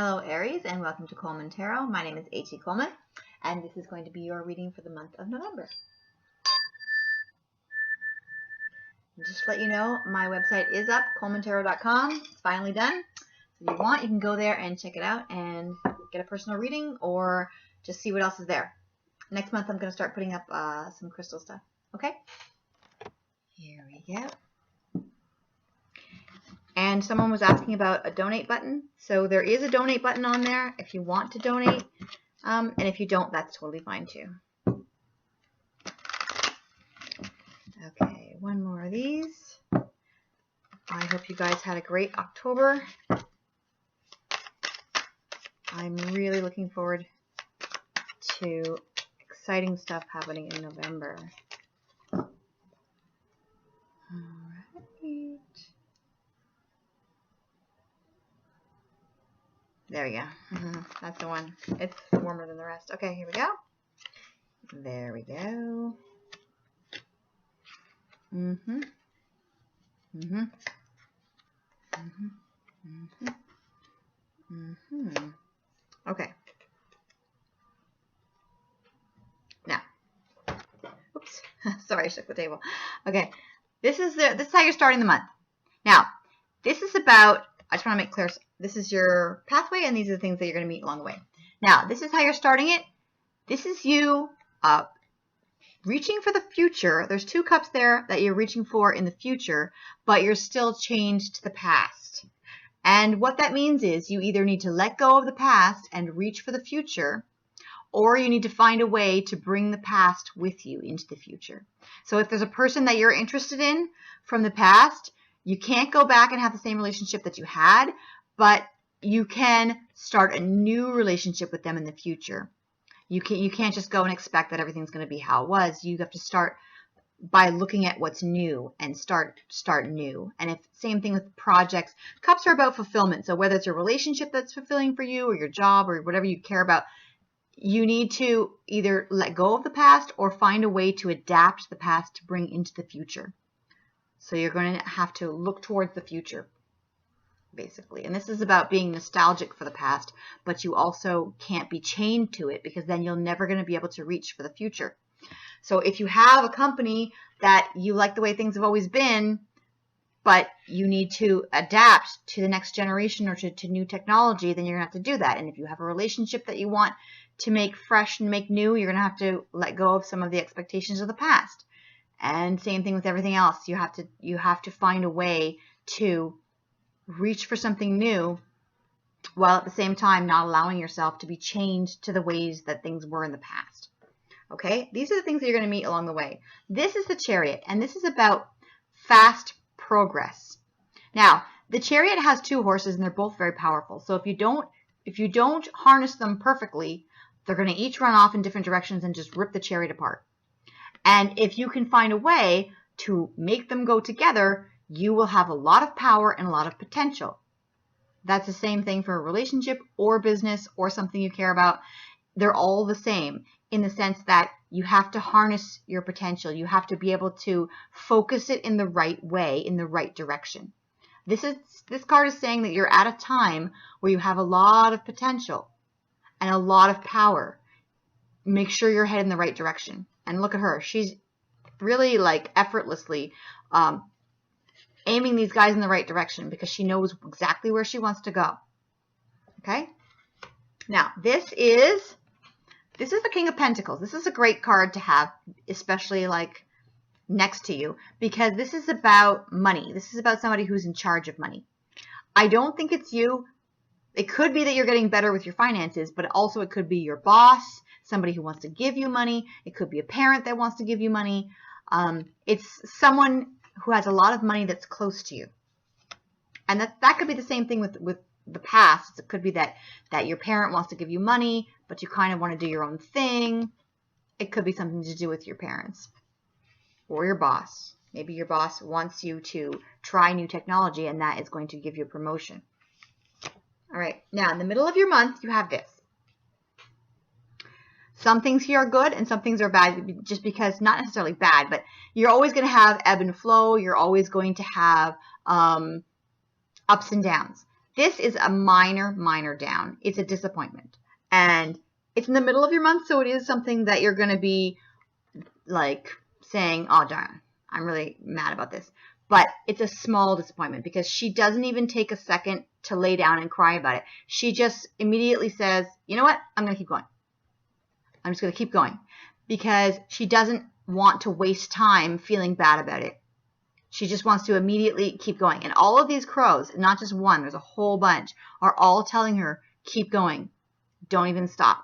Hello Aries, and welcome to Coleman Tarot. My name is H.E. Coleman, and this is going to be your reading for the month of November. And just to let you know, my website is up, colemantarot.com. It's finally done. So if you want, you can go there and check it out and get a personal reading or just see what else is there. Next month, I'm going to start putting up some crystal stuff. Okay? Here we go. And someone was asking about a donate button. So there is a donate button on there if you want to donate. And if you don't, that's totally fine too. Okay, one more of these. I hope you guys had a great October. I'm really looking forward to exciting stuff happening in November. All right. There we go. That's the one. It's warmer than the rest. Okay, here we go. There we go. Okay. Now, oops. Sorry, I shook the table. Okay. This is how you're starting the month. Now, this is about, I just want to make clear, this is your pathway, and these are the things that you're going to meet along the way. Now, this is how you're starting it. This is you reaching for the future. There's two cups there that you're reaching for in the future, but you're still chained to the past. And what that means is you either need to let go of the past and reach for the future, or you need to find a way to bring the past with you into the future. So if there's a person that you're interested in from the past, you can't go back and have the same relationship that you had, but you can start a new relationship with them in the future. You can't just go and expect that everything's going to be how it was. You have to start by looking at what's new and start new. And if same thing with projects, cups are about fulfillment. So whether it's a relationship that's fulfilling for you or your job or whatever you care about, you need to either let go of the past or find a way to adapt the past to bring into the future. So you're going to have to look towards the future, basically. And this is about being nostalgic for the past, but you also can't be chained to it, because then you're never going to be able to reach for the future. So if you have a company that you like the way things have always been, but you need to adapt to the next generation or to new technology, then you're going to have to do that. And if you have a relationship that you want to make fresh and make new, you're going to have to let go of some of the expectations of the past. And same thing with everything else. You have to find a way to reach for something new while at the same time not allowing yourself to be chained to the ways that things were in the past. Okay? These are the things that you're going to meet along the way. This is the Chariot, and this is about fast progress. Now, the Chariot has two horses, and they're both very powerful. So if you don't harness them perfectly, they're going to each run off in different directions and just rip the Chariot apart. And if you can find a way to make them go together, you will have a lot of power and a lot of potential. That's the same thing for a relationship or business or something you care about. They're all the same in the sense that you have to harness your potential. You have to be able to focus it in the right way, in the right direction. This card is saying that you're at a time where you have a lot of potential and a lot of power. Make sure you're heading in the right direction. And look at her. She's really like effortlessly aiming these guys in the right direction because she knows exactly where she wants to go. Okay? Now, this is the King of Pentacles. This is a great card to have, especially like next to you, because this is about money. This is about somebody who's in charge of money. I don't think it's you. It could be that you're getting better with your finances, but also it could be your boss, somebody who wants to give you money. It could be a parent that wants to give you money. It's someone who has a lot of money that's close to you. And that could be the same thing with the past. It could be that your parent wants to give you money, but you kind of want to do your own thing. It could be something to do with your parents or your boss. Maybe your boss wants you to try new technology, and that is going to give you a promotion. All right, now in the middle of your month, you have this. Some things here are good and some things are bad, just because, not necessarily bad, but you're always going to have ebb and flow. You're always going to have ups and downs. This is a minor down. It's a disappointment. And it's in the middle of your month, so it is something that you're going to be like saying, oh, darn, I'm really mad about this. But it's a small disappointment because she doesn't even take a second to lay down and cry about it. She just immediately says, you know what? I'm going to keep going. I'm just going to keep going because she doesn't want to waste time feeling bad about it. She just wants to immediately keep going. And all of these crows, not just one, there's a whole bunch, are all telling her, keep going. Don't even stop.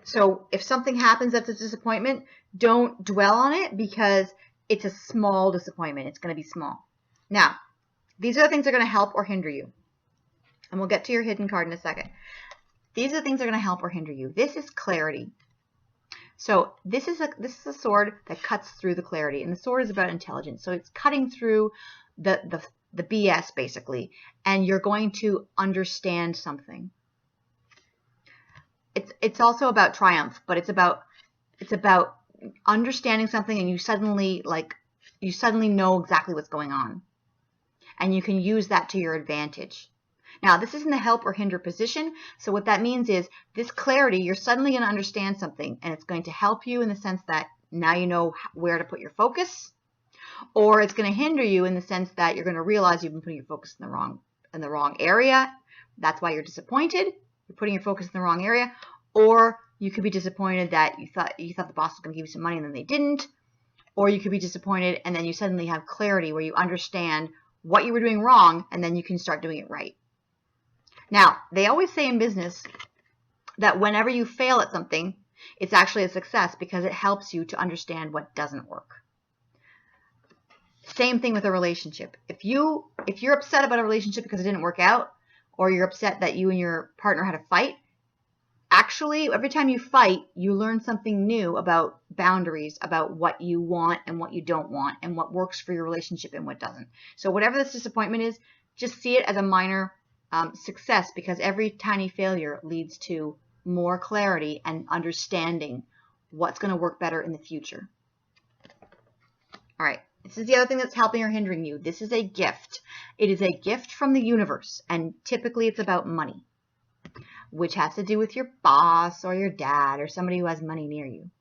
So if something happens that's a disappointment, don't dwell on it because it's a small disappointment. It's going to be small. Now, these are the things that are going to help or hinder you. And we'll get to your hidden card in a second. These are the things that are going to help or hinder you. This is clarity. So this is a sword that cuts through the clarity. And the sword is about intelligence. So it's cutting through the BS, basically. And you're going to understand something. It's also about triumph, but it's about understanding something, and you suddenly know exactly what's going on, and you can use that to your advantage. Now, this isn't a help or hinder position, so what that means is this clarity, you're suddenly going to understand something, and it's going to help you in the sense that now you know where to put your focus, or it's going to hinder you in the sense that you're going to realize you've been putting your focus in the wrong area. That's why you're disappointed. You're putting your focus in the wrong area. Or you could be disappointed that you thought the boss was going to give you some money and then they didn't. Or you could be disappointed and then you suddenly have clarity where you understand what you were doing wrong and then you can start doing it right. Now, they always say in business that whenever you fail at something, it's actually a success because it helps you to understand what doesn't work. Same thing with a relationship. If you're upset about a relationship because it didn't work out, or you're upset that you and your partner had a fight, actually, every time you fight, you learn something new about boundaries, about what you want and what you don't want, and what works for your relationship and what doesn't. So whatever this disappointment is, just see it as a minor success, because every tiny failure leads to more clarity and understanding what's going to work better in the future. All right. This is the other thing that's helping or hindering you. This is a gift. It is a gift from the universe, and typically it's about money, which has to do with your boss or your dad or somebody who has money near you.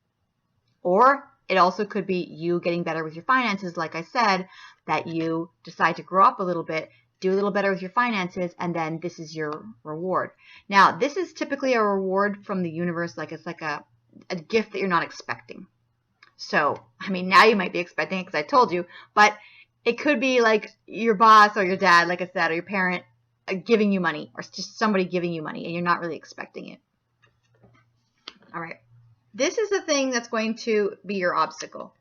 Or it also could be you getting better with your finances, like I said, that you decide to grow up a little bit, do a little better with your finances, and then this is your reward. Now, this is typically a reward from the universe, like it's like a gift that you're not expecting. So, I mean, now you might be expecting it because I told you, but it could be like your boss or your dad, like I said, or your parent giving you money, or just somebody giving you money, and you're not really expecting it. All right. This is the thing that's going to be your obstacle.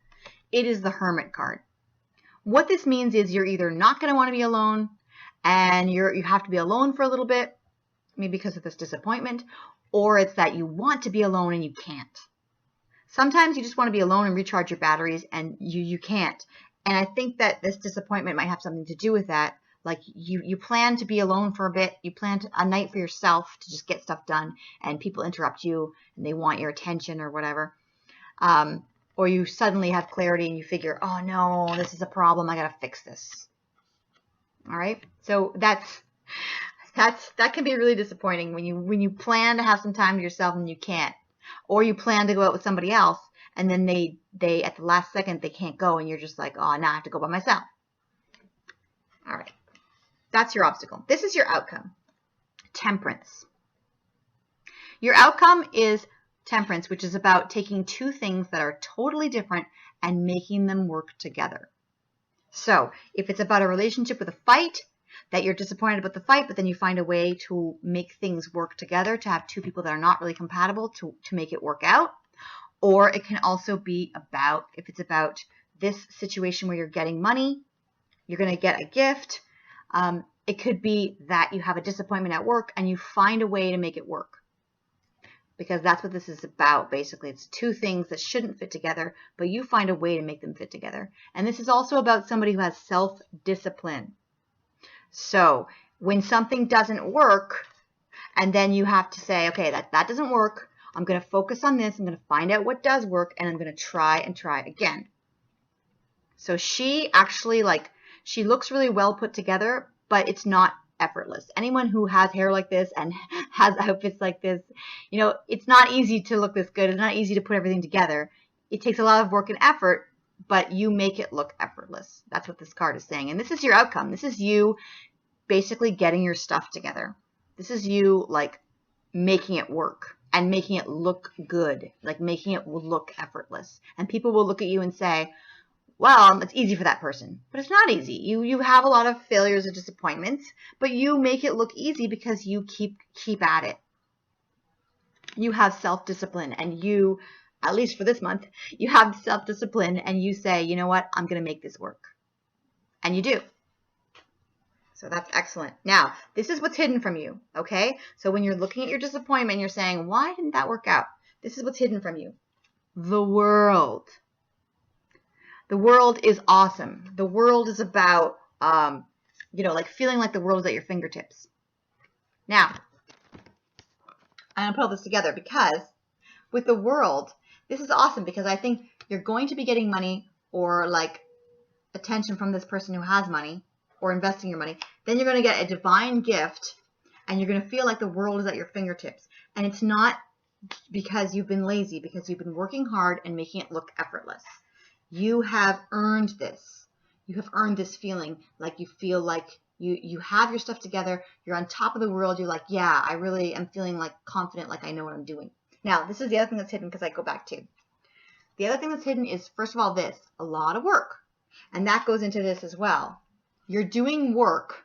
It is the Hermit card. What this means is you're either not going to want to be alone, and you have to be alone for a little bit, maybe because of this disappointment, or it's that you want to be alone and you can't. Sometimes you just want to be alone and recharge your batteries, and you can't. And I think that this disappointment might have something to do with that. Like you plan to be alone for a bit. You plan a night for yourself to just get stuff done, and people interrupt you and they want your attention or whatever. Or you suddenly have clarity and you figure, oh no, this is a problem. I got to fix this. All right. So that can be really disappointing when you plan to have some time to yourself and you can't. Or you plan to go out with somebody else, and then they at the last second, they can't go, and you're just like, oh, now I have to go by myself. All right. That's your obstacle. This is your outcome. Temperance. Your outcome is temperance, which is about taking two things that are totally different and making them work together. So if it's about a relationship with a fight, that you're disappointed about the fight, but then you find a way to make things work together, to have two people that are not really compatible to make it work out. Or it can also be about, if it's about this situation where you're getting money, you're going to get a gift. It could be that you have a disappointment at work and you find a way to make it work. Because that's what this is about, basically. It's two things that shouldn't fit together, but you find a way to make them fit together. And this is also about somebody who has self-discipline. So when something doesn't work, and then you have to say, okay, that doesn't work. I'm going to focus on this. I'm going to find out what does work, and I'm going to try and try again. So she actually, she looks really well put together, but it's not effortless. Anyone who has hair like this and has outfits like this, you know, it's not easy to look this good. It's not easy to put everything together. It takes a lot of work and effort, but you make it look effortless. That's what this card is saying. And this is your outcome. This is you basically getting your stuff together. This is you like making it work and making it look good, like making it look effortless. And people will look at you and say, well, it's easy for that person. But it's not easy. You have a lot of failures and disappointments, but you make it look easy because you keep at it. You have self-discipline, and you, at least for this month, you have self-discipline, and you say, you know what, I'm going to make this work. And you do. So that's excellent. Now, this is what's hidden from you, okay? So when you're looking at your disappointment, you're saying, why didn't that work out? This is what's hidden from you. The world. The world is awesome. The world is about, you know, like feeling like the world is at your fingertips. Now, I'm going to put all this together because with the world, this is awesome because I think you're going to be getting money or like attention from this person who has money or investing your money. Then you're going to get a divine gift and you're going to feel like the world is at your fingertips. And it's not because you've been lazy, because you've been working hard and making it look effortless. You have earned this. You have earned this feeling like you feel like you have your stuff together. You're on top of the world. You're like, yeah, I really am feeling like confident, like I know what I'm doing. Now, this is the other thing that's hidden because I go back to. The other thing that's hidden is, first of all, this, a lot of work. And that goes into this as well. You're doing work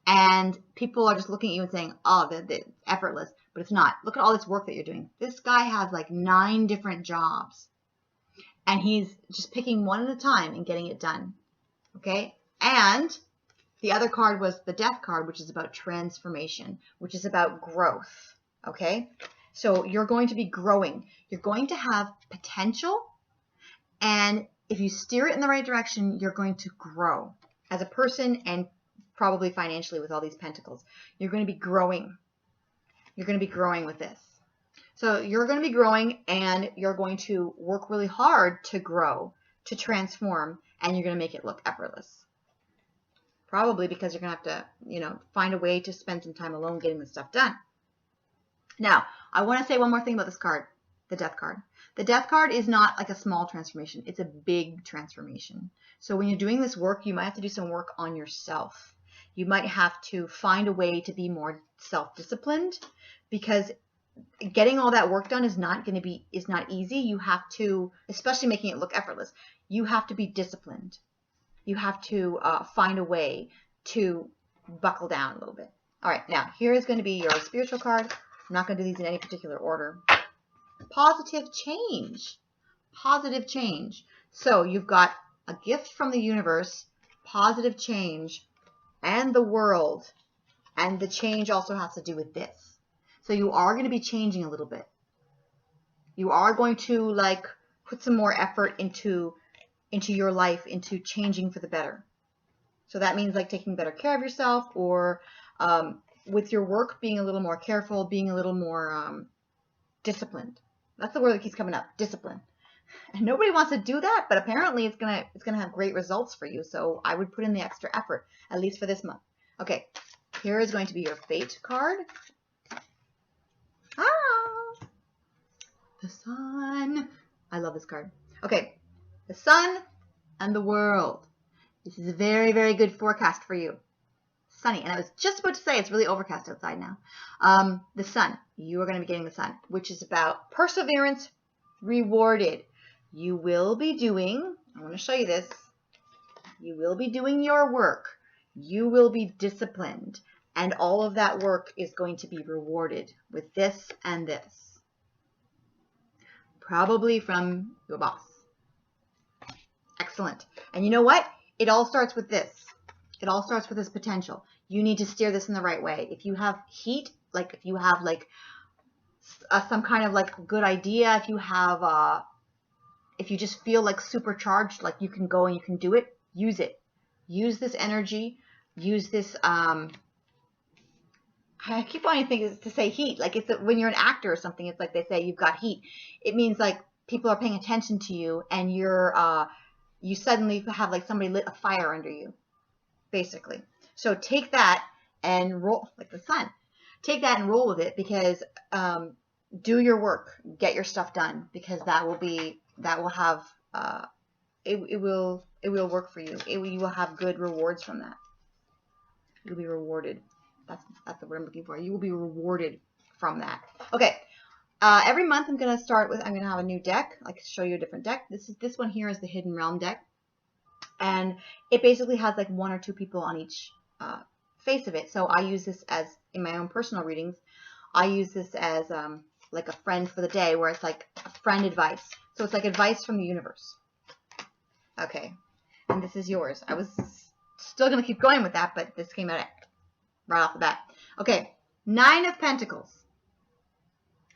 and people are just looking at you and saying, oh, it's effortless. But it's not. Look at all this work that you're doing. This guy has like 9 different jobs. And he's just picking one at a time and getting it done. Okay? And the other card was the Death card, which is about transformation, which is about growth. Okay? So you're going to be growing. You're going to have potential. And if you steer it in the right direction, you're going to grow as a person and probably financially with all these pentacles. You're going to be growing. You're going to be growing with this. So you're going to be growing and you're going to work really hard to grow, to transform, and you're going to make it look effortless. Probably because you're going to have to, you know, find a way to spend some time alone getting this stuff done. Now, I want to say one more thing about this card, the Death card. The Death card is not like a small transformation. It's a big transformation. So when you're doing this work, you might have to do some work on yourself. You might have to find a way to be more self-disciplined because getting all that work done is not easy. You have to, especially making it look effortless, you have to be disciplined. You have to find a way to buckle down a little bit. All right, now here is going to be your spiritual card. I'm not going to do these in any particular order. Positive change. Positive change. So you've got a gift from the universe, positive change, and the world. And the change also has to do with this. So you are going to be changing a little bit. You are going to like put some more effort into your life, into changing for the better. So that means like taking better care of yourself or with your work, being a little more careful, being a little more disciplined. That's the word that keeps coming up, discipline. And nobody wants to do that, but apparently it's gonna have great results for you. So I would put in the extra effort, at least for this month. Okay, here is going to be your Fate card. Ah, the Sun. I love this card. Okay, the Sun and the world. This is a very, very good forecast for you. Sunny. And I was just about to say it's really overcast outside now. The Sun. You are going to be getting the Sun, which is about perseverance rewarded. You will be doing, I want to show you this. You will be doing your work. You will be disciplined. And all of that work is going to be rewarded with this and this. Probably from your boss. Excellent. And you know what? It all starts with this. It all starts with this potential. You need to steer this in the right way. If you have heat, like if you have like some kind of like good idea, if you have, if you just feel like supercharged, like you can go and you can do it, use it. Use this energy. Use this, I keep wanting to say heat. Like it's when you're an actor or something, it's like they say you've got heat. It means like people are paying attention to you and you suddenly have like somebody lit a fire under you, basically. So take that and roll like the sun. Take that and roll with it, because do your work, get your stuff done, because that will have it will work for you. You will have good rewards from that. You'll be rewarded. That's the word I'm looking for. You will be rewarded from that. Okay. Every month I'm gonna have a new deck. I can show you a different deck. This one here is the Hidden Realm deck, and it basically has like 1 or 2 people on each face of it. So I use this as in my own personal readings. I use this as like a friend for the day, where it's like a friend advice. So it's like advice from the universe. Okay, and this is yours. I was still gonna keep going with that, but this came out right off the bat. Okay, 9 of Pentacles.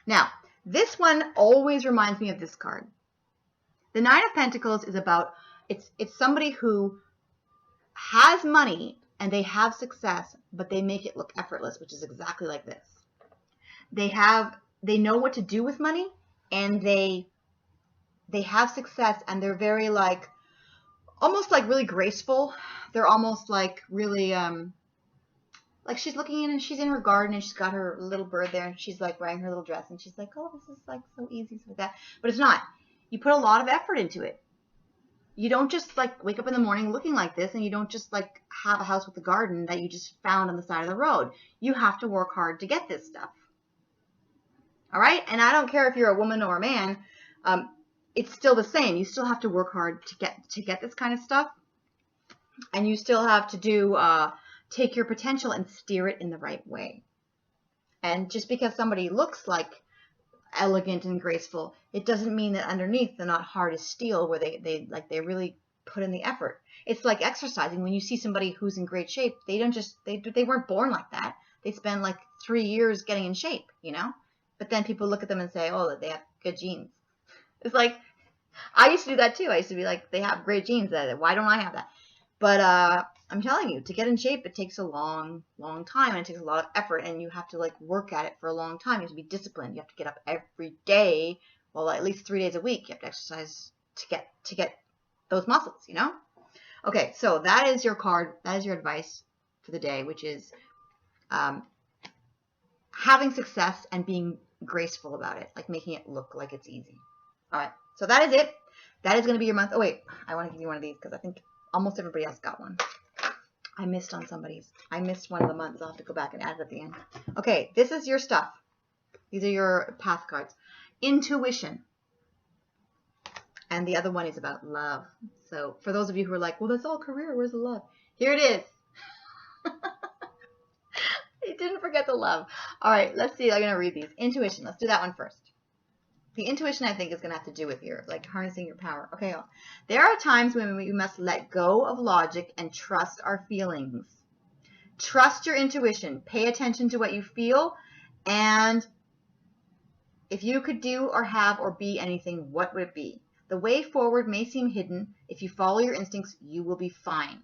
Now, this one always reminds me of this card. The 9 of Pentacles is about, it's somebody who has money and they have success, but they make it look effortless, which is exactly like this. They know what to do with money, and they have success, and they're very like, almost like really graceful. They're almost like really, like she's looking in and she's in her garden and she's got her little bird there and she's like wearing her little dress and she's like, oh, this is like so easy, so like that. But it's not. You put a lot of effort into it. You don't just like wake up in the morning looking like this, and you don't just like have a house with a garden that you just found on the side of the road. You have to work hard to get this stuff. All right? And I don't care if you're a woman or a man. It's still the same. You still have to work hard to get this kind of stuff. And you still have to do take your potential and steer it in the right way. And just because somebody looks like elegant and graceful, it doesn't mean that underneath they're not hard as steel, where they really put in the effort. It's like exercising. When you see somebody who's in great shape, they weren't born like that. They spend like 3 years getting in shape, you know? But then people look at them and say, oh, they have good genes. It's like, I used to do that too. I used to be like, they have great genes. Why don't I have that? But I'm telling you, to get in shape, it takes a long, long time, and it takes a lot of effort, and you have to like work at it for a long time. You have to be disciplined. You have to get up every day, well, at least 3 days a week. You have to exercise to get those muscles, you know? Okay, so that is your card. That is your advice for the day, which is having success and being graceful about it, like making it look like it's easy. All right, so that is it. That is going to be your month. Oh, wait, I want to give you one of these because I think almost everybody else got one. I missed on somebody's. I missed one of the months. I'll have to go back and add it at the end. Okay, this is your stuff. These are your path cards. Intuition. And the other one is about love. So for those of you who are like, well, that's all career. Where's the love? Here it is. You didn't forget the love. All right, let's see. I'm going to read these. Intuition. Let's do that one first. The intuition, I think, is going to have to do with your, like, harnessing your power. Okay, there are times when we must let go of logic and trust our feelings. Trust your intuition. Pay attention to what you feel. And if you could do or have or be anything, what would it be? The way forward may seem hidden. If you follow your instincts, you will be fine.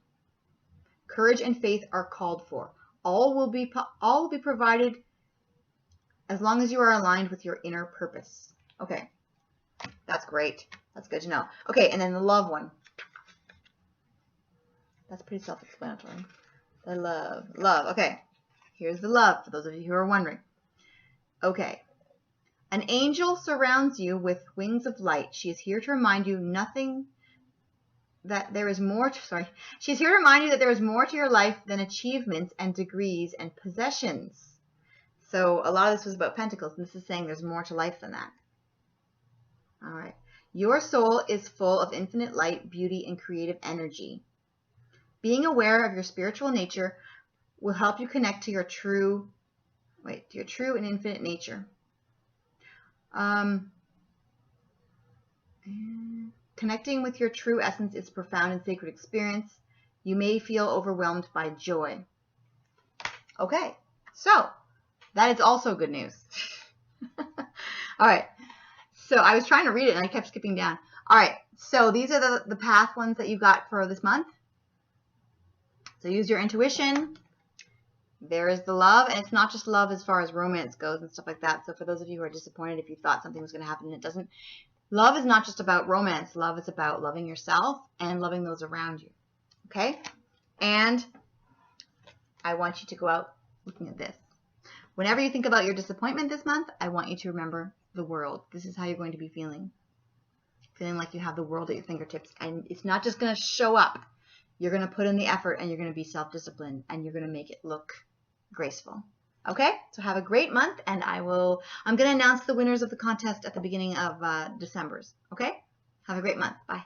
Courage and faith are called for. All will be provided as long as you are aligned with your inner purpose. Okay, that's great. That's good to know. Okay, and then the love one. That's pretty self-explanatory. The love. Okay, here's the love for those of you who are wondering. Okay, an angel surrounds you with wings of light. She is here to remind you that there is more to your life than achievements and degrees and possessions. So a lot of this was about pentacles, and this is saying there's more to life than that. All right. Your soul is full of infinite light, beauty, and creative energy. Being aware of your spiritual nature will help you connect to your true and infinite nature. Connecting with your true essence is a profound and sacred experience. You may feel overwhelmed by joy. Okay, so that is also good news. All right. So I was trying to read it and I kept skipping down. All right. So these are the path ones that you got for this month. So use your intuition. There is the love. And it's not just love as far as romance goes and stuff like that. So for those of you who are disappointed if you thought something was going to happen and it doesn't. Love is not just about romance. Love is about loving yourself and loving those around you. Okay? And I want you to go out looking at this. Whenever you think about your disappointment this month, I want you to remember the world. This is how you're going to be feeling. Feeling like you have the world at your fingertips. And it's not just going to show up. You're going to put in the effort and you're going to be self-disciplined and you're going to make it look graceful. Okay? So have a great month, and I'm going to announce the winners of the contest at the beginning of December. Okay? Have a great month. Bye.